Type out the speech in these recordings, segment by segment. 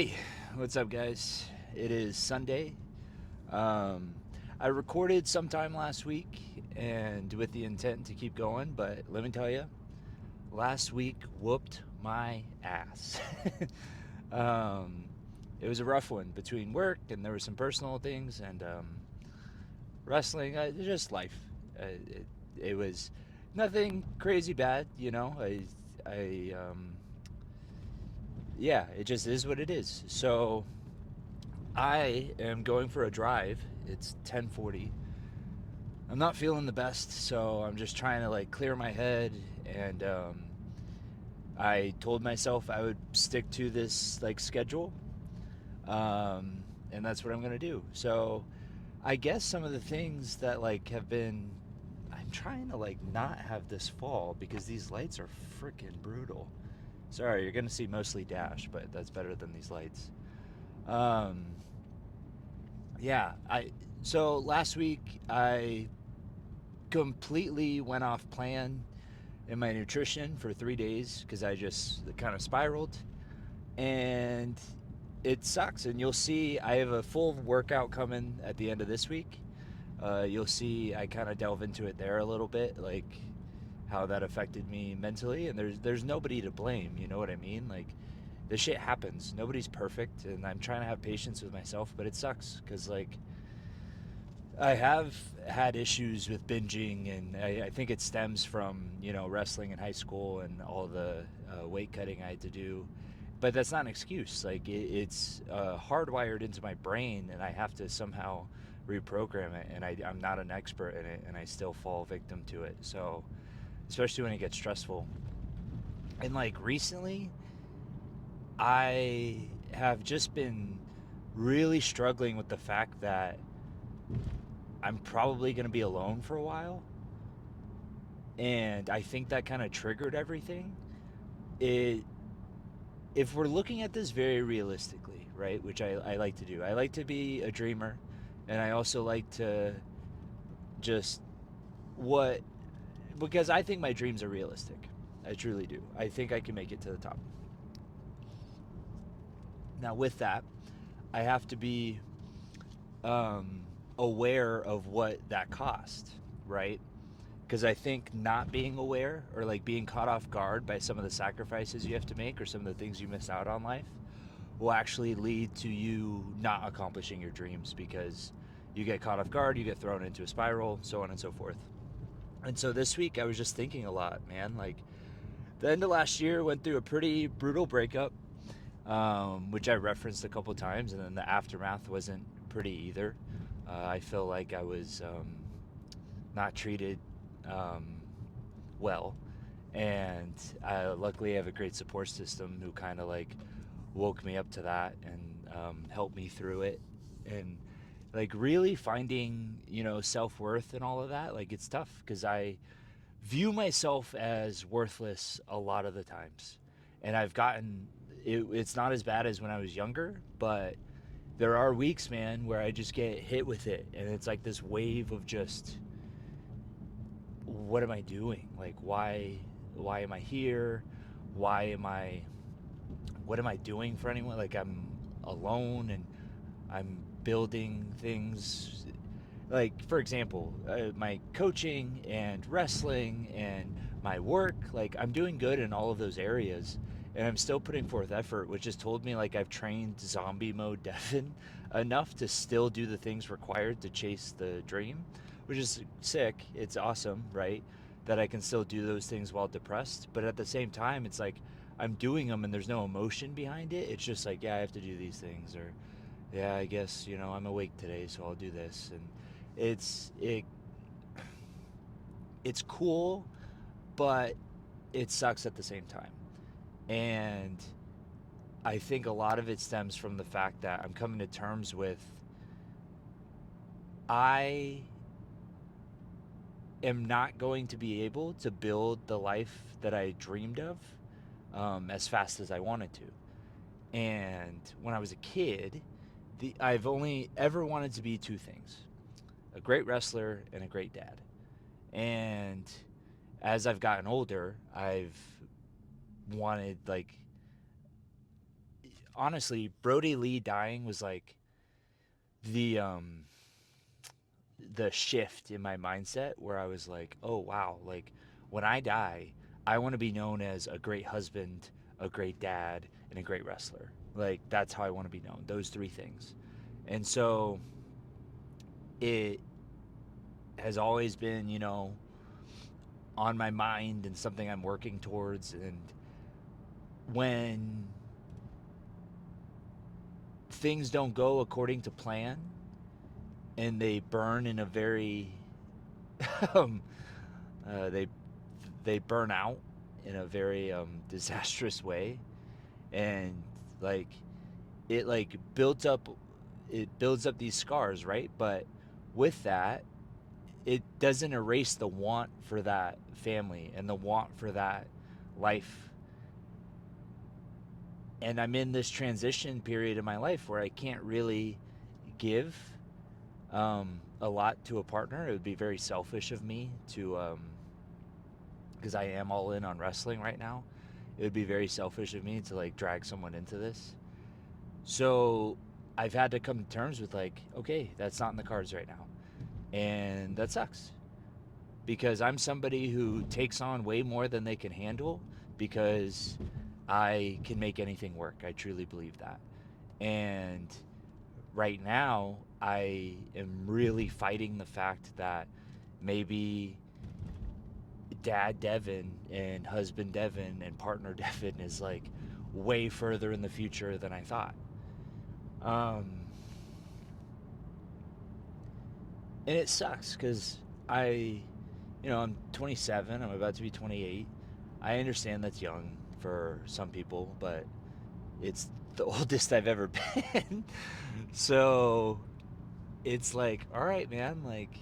Hey, what's up, guys? It is Sunday. Um, I recorded sometime last week and with the intent to keep going, but let me tell you, last week whooped my ass. um, it was a rough one between work and there were some personal things and wrestling, just life. It was nothing crazy bad, you know. Yeah, it just is what it is. So I am going for a drive. It's 10:40. I'm not feeling the best, so I'm just trying to like clear my head and I told myself I would stick to this like schedule. Um, and that's what I'm going to do. So, I guess some of the things that like have been I'm trying to like not have this fall because these lights are freaking brutal. Sorry, you're going to see mostly dash, but that's better than these lights. Um, yeah, I so last week I completely went off plan in my nutrition for 3 days because I just kind of spiraled, and it sucks. And you'll see I have a full workout coming at the end of this week. You'll see I kind of delve into it there a little bit, like how that affected me mentally. And there's nobody to blame. You know what I mean? Like this shit happens. Nobody's perfect, and I'm trying to have patience with myself, but it sucks because like I have had issues with binging, and I think it stems from wrestling in high school and all the weight cutting I had to do. But that's not an excuse. Like it's hardwired into my brain, and I have to somehow reprogram it. And I'm not an expert in it, and I still fall victim to it. So especially when it gets stressful. And like recently, I have just been really struggling with the fact that I'm probably going to be alone for a while, and I think that kind of triggered everything. It, if we're looking at this very realistically, right, which I like to do, I like to be a dreamer, and I also like to just what because I think my dreams are realistic. I truly do. I think I can make it to the top. Now, with that, I have to be um, aware of what that cost, right? Because I think not being aware or like being caught off guard by some of the sacrifices you have to make or some of the things you miss out on life will actually lead to you not accomplishing your dreams because you get caught off guard, you get thrown into a spiral, so on and so forth. And so this week I was just thinking a lot, man. Like the end of last year went through a pretty brutal breakup, which I referenced a couple times, and then the aftermath wasn't pretty either. I feel like I was not treated um, well, and I luckily have a great support system who kind of like woke me up to that and helped me through it, and like really finding self-worth and all of that, like it's tough because I view myself as worthless a lot of the times, and I've gotten it's not as bad as when I was younger, but there are weeks, man, where I just get hit with it, and it's like this wave of just what am I doing? Like why am I here? Why am I what am I doing for anyone? Like I'm alone and I'm building things like for example, my coaching and wrestling and my work, like I'm doing good in all of those areas and I'm still putting forth effort, which has told me like I've trained zombie mode Devin enough to still do the things required to chase the dream, which is sick. It's awesome, right? That I can still do those things while depressed, but at the same time, it's like I'm doing them and there's no emotion behind it. It's just like, yeah, I have to do these things, or yeah, I guess I'm awake today, so I'll do this, and it's it it's cool, but it sucks at the same time. And I think a lot of it stems from the fact that I'm coming to terms with I am not going to be able to build the life that I dreamed of as fast as I wanted to. And when I was a kid, I've only ever wanted to be two things: a great wrestler and a great dad. And as I've gotten older, I've wanted like honestly, Brody Lee dying was like the the shift in my mindset where I was like, oh wow, like when I die, I want to be known as a great husband, a great dad, and a great wrestler. Like that's how I want to be known. Those three things. And so it has always been, on my mind and something I'm working towards. And when things don't go according to plan and they burn in a very um, they burn out in a very disastrous way, and like it builds up these scars, right? But with that, it doesn't erase the want for that family and the want for that life. And I'm in this transition period in my life where I can't really give a lot to a partner. It would be very selfish of me to, because I am all in on wrestling right now. It would be very selfish of me to like drag someone into this. So I've had to come to terms with like, okay, that's not in the cards right now. And that sucks because I'm somebody who takes on way more than they can handle because I can make anything work. I truly believe that. And right now, I am really fighting the fact that maybe dad Devin and husband Devin and partner Devin is like way further in the future than I thought. Um, and it sucks because I, I'm 27. I'm about to be 28. I understand that's young for some people, but it's the oldest I've ever been. So it's like, all right, man, like,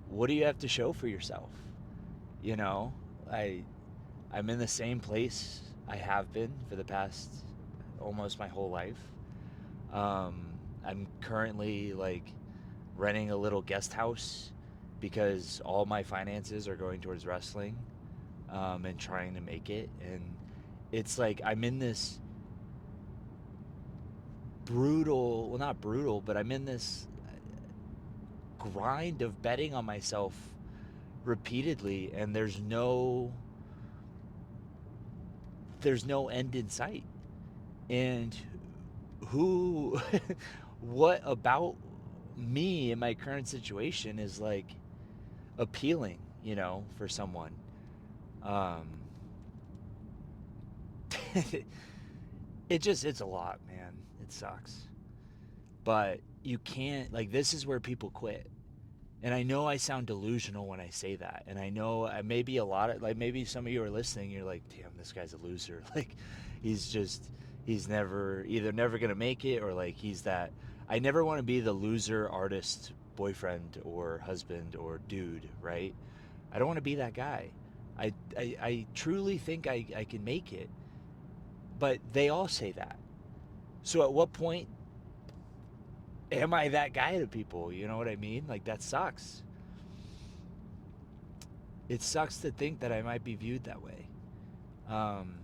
what do you have to show for yourself? You know, I I'm in the same place I have been for the past almost my whole life. Um, I'm currently like renting a little guest house because all my finances are going towards wrestling, and trying to make it. And it's like I'm in this brutal, well, not brutal, but I'm in this grind of betting on myself repeatedly, and there's no end in sight. And who what about me in my current situation is like appealing, for someone. um it's a lot, man. It sucks, but you can't, like, this is where people quit. And I know I sound delusional when I say that, and I know maybe a lot of, like, maybe some of you are listening, you're like, damn, this guy's a loser. Like, he's just he's never gonna make it, or like he's that. I never want to be the loser artist boyfriend or husband or dude, right? I don't want to be that guy. I truly think I can make it, but they all say that. So at what point am I that guy to people? You know what I mean? Like, that sucks. It sucks to think that I might be viewed that way. Um,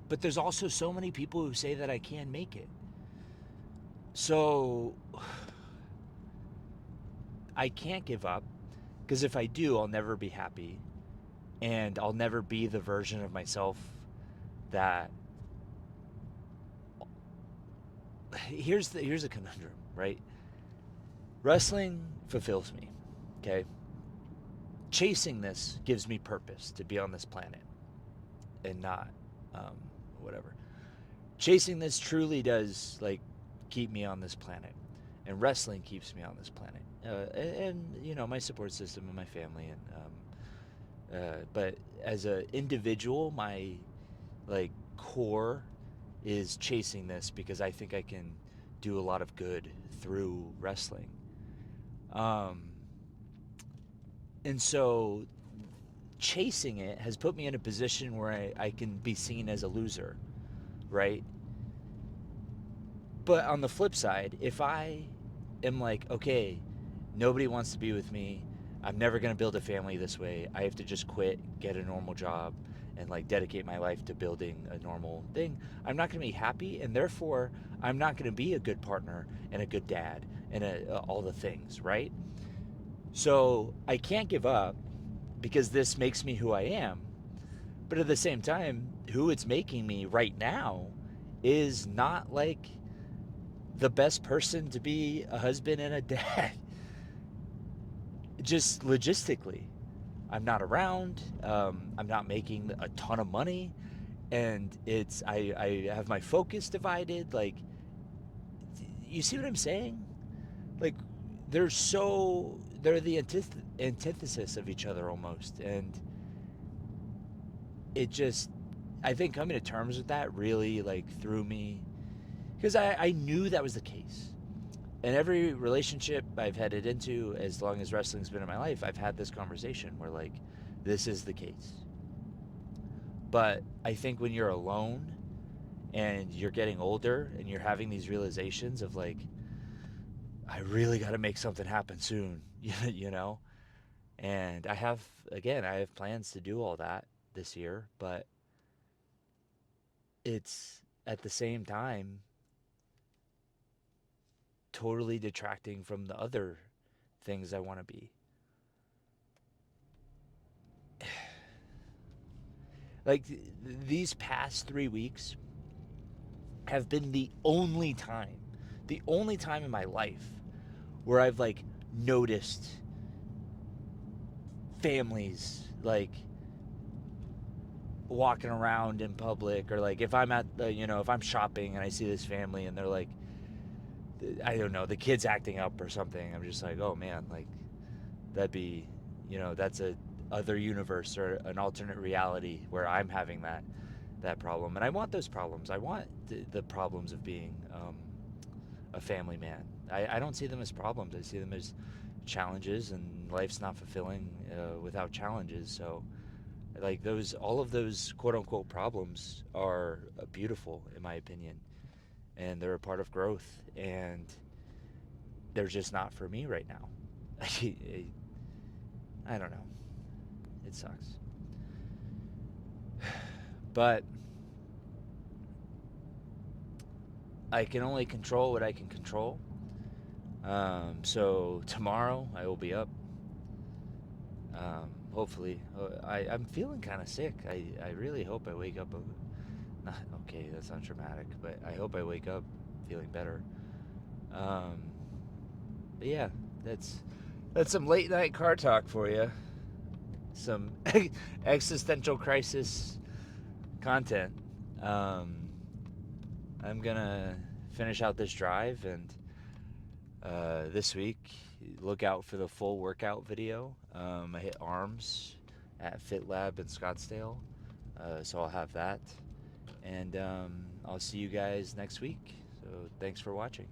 but there's also so many people who say that I can make it. So I can't give up, because if I do, I'll never be happy, and I'll never be the version of myself that. Here's a conundrum, right? Wrestling fulfills me. Okay, chasing this gives me purpose to be on this planet and not, um, whatever. Chasing this truly does, like, keep me on this planet, and wrestling keeps me on this planet. And my support system and my family, but as an individual, my like core is chasing this because I think I can do a lot of good through wrestling. Um, and so chasing it has put me in a position where I can be seen as a loser, right? But on the flip side, if I am like, okay, nobody wants to be with me, I'm never going to build a family this way, I have to just quit, get a normal job, and like dedicate my life to building a normal thing, I'm not going to be happy, and therefore I'm not going to be a good partner and a good dad and all the things, right? So I can't give up because this makes me who I am. But at the same time, who it's making me right now is not like the best person to be a husband and a dad. Just logistically, I'm not around. I'm not making a ton of money, and I have my focus divided. Like, you see what I'm saying? Like, they're the antithesis of each other almost, and it just, I think coming to terms with that really like threw me, because I knew that was the case. In every relationship I've headed into, as long as wrestling's been in my life, I've had this conversation where like, this is the case. But I think when you're alone and you're getting older and you're having these realizations of like, I really got to make something happen soon, you know? And I have plans to do all that this year, but it's at the same time totally detracting from the other things I want to be. Like, these past 3 weeks have been the only time in my life where I've like noticed families like walking around in public, or like if I'm at the, if I'm shopping and I see this family and they're like, I don't know, the kid's acting up or something. I'm just like, oh man, like that'd be, that's a other universe or an alternate reality where I'm having that problem. And I want those problems. I want the problems of being a family man. I don't see them as problems. I see them as challenges, and life's not fulfilling without challenges. So, like, all of those quote unquote problems are beautiful in my opinion, and they're a part of growth. And they're just not for me right now. I don't know. It sucks. But I can only control what I can control. So tomorrow I will be up. Hopefully, I'm feeling kind of sick. I really hope I wake up. Not okay. That's not dramatic, but I hope I wake up feeling better. Um, but yeah, that's some late night car talk for you. Some existential crisis content. Um, I'm gonna finish out this drive, and this week, look out for the full workout video. I hit arms at Fit Lab in Scottsdale, so I'll have that. And I'll see you guys next week. So thanks for watching.